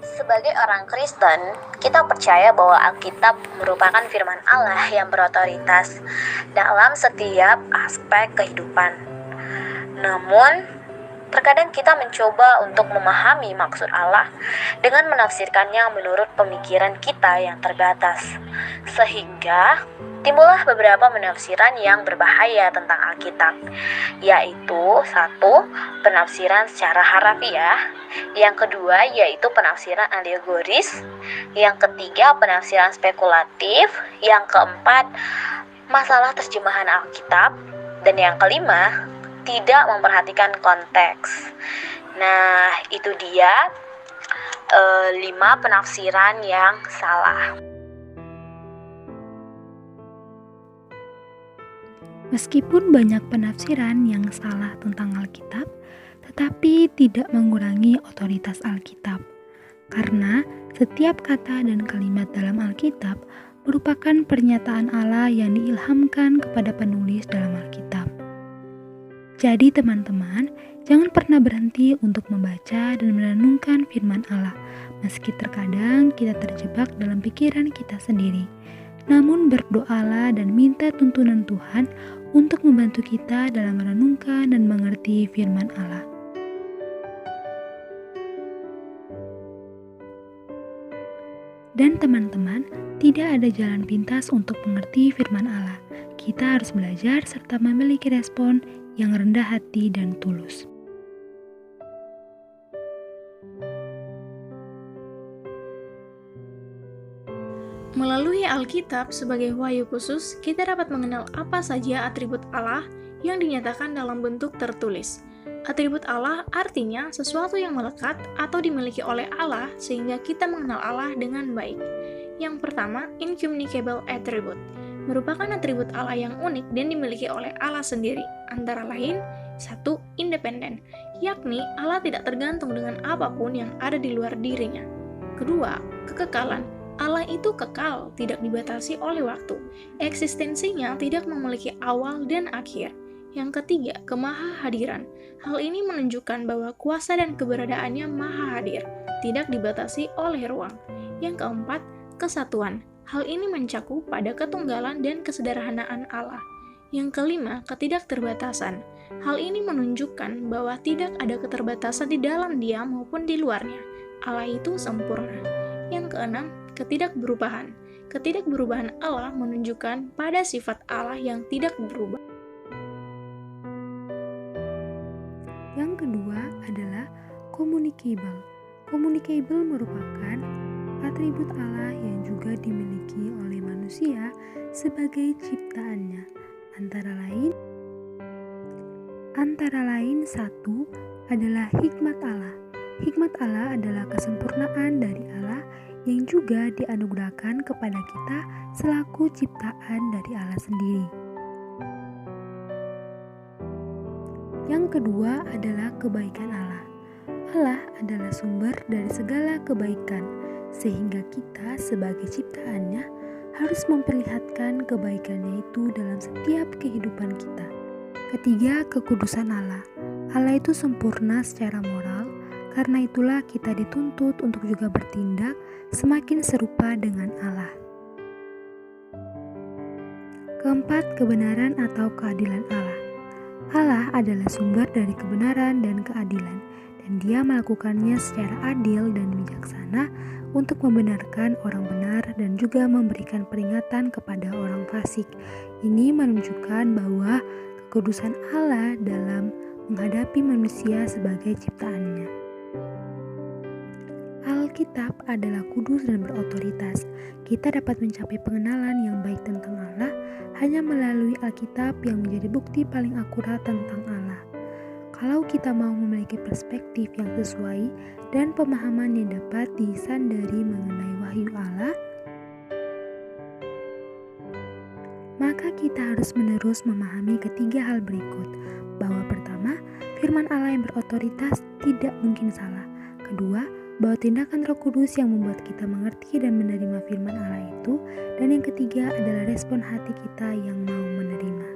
Sebagai orang Kristen, kita percaya bahwa Alkitab merupakan firman Allah yang berotoritas dalam setiap aspek kehidupan. Namun, terkadang kita mencoba untuk memahami maksud Allah dengan menafsirkannya menurut pemikiran kita yang terbatas. Sehingga timbullah beberapa penafsiran yang berbahaya tentang Alkitab, yaitu satu, penafsiran secara harafiah, yang kedua yaitu penafsiran alegoris, yang ketiga penafsiran spekulatif, yang keempat masalah terjemahan Alkitab, dan yang kelima tidak memperhatikan konteks. Nah, itu dia 5 penafsiran yang salah. Meskipun banyak penafsiran yang salah tentang Alkitab, tetapi tidak mengurangi otoritas Alkitab. Karena setiap kata dan kalimat dalam Alkitab merupakan pernyataan Allah yang diilhamkan kepada penulis dalam Alkitab. Jadi teman-teman, jangan pernah berhenti untuk membaca dan merenungkan firman Allah, meski terkadang kita terjebak dalam pikiran kita sendiri. Namun berdoalah dan minta tuntunan Tuhan untuk membantu kita dalam merenungkan dan mengerti firman Allah. Dan teman-teman, tidak ada jalan pintas untuk mengerti firman Allah. Kita harus belajar serta memiliki respon yang rendah hati dan tulus. Melalui Alkitab sebagai wahyu khusus, kita dapat mengenal apa saja atribut Allah yang dinyatakan dalam bentuk tertulis. Atribut Allah artinya sesuatu yang melekat atau dimiliki oleh Allah sehingga kita mengenal Allah dengan baik. Yang pertama, incommunicable attribute, merupakan atribut Allah yang unik dan dimiliki oleh Allah sendiri. Antara lain, 1. Independen, yakni Allah tidak tergantung dengan apapun yang ada di luar dirinya. Kedua, kekekalan, Allah itu kekal, tidak dibatasi oleh waktu. Eksistensinya tidak memiliki awal dan akhir. Yang ketiga, kemahahadiran. Hal ini menunjukkan bahwa kuasa dan keberadaannya maha hadir, tidak dibatasi oleh ruang. Yang keempat, kesatuan. Hal ini mencakup pada ketunggalan dan kesederhanaan Allah. Yang kelima, ketidakterbatasan. Hal ini menunjukkan bahwa tidak ada keterbatasan di dalam Dia maupun di luarnya. Allah itu sempurna. Yang keenam, ketidakberubahan. Ketidakberubahan Allah menunjukkan pada sifat Allah yang tidak berubah. Yang kedua adalah communicable. Communicable merupakan atribut Allah yang juga dimiliki oleh manusia sebagai ciptaannya. Antara lain satu adalah hikmat Allah. Hikmat Allah adalah kesempurnaan dari Allah yang juga dianugerahkan kepada kita selaku ciptaan dari Allah sendiri. Yang kedua adalah kebaikan Allah. Allah adalah sumber dari segala kebaikan, sehingga kita sebagai ciptaannya harus memperlihatkan kebaikannya itu dalam setiap kehidupan kita. Ketiga, kekudusan Allah. Allah itu sempurna secara moral, karena itulah kita dituntut untuk juga bertindak semakin serupa dengan Allah. Keempat, kebenaran atau keadilan Allah. Allah adalah sumber dari kebenaran dan keadilan, dan Dia melakukannya secara adil dan bijaksana untuk membenarkan orang benar dan juga memberikan peringatan kepada orang fasik. Ini menunjukkan bahwa kekudusan Allah dalam menghadapi manusia sebagai ciptaannya. Alkitab adalah kudus dan berotoritas. Kita dapat mencapai pengenalan yang baik tentang Allah hanya melalui Alkitab yang menjadi bukti paling akurat tentang Allah. Kalau kita mau memiliki perspektif yang sesuai dan pemahaman yang dapat disandari mengenai wahyu Allah, maka kita harus menerus memahami ketiga hal berikut, bahwa pertama, firman Allah yang berotoritas tidak mungkin salah. Kedua, bahwa tindakan Roh Kudus yang membuat kita mengerti dan menerima firman Allah itu, dan yang ketiga adalah respon hati kita yang mau menerima.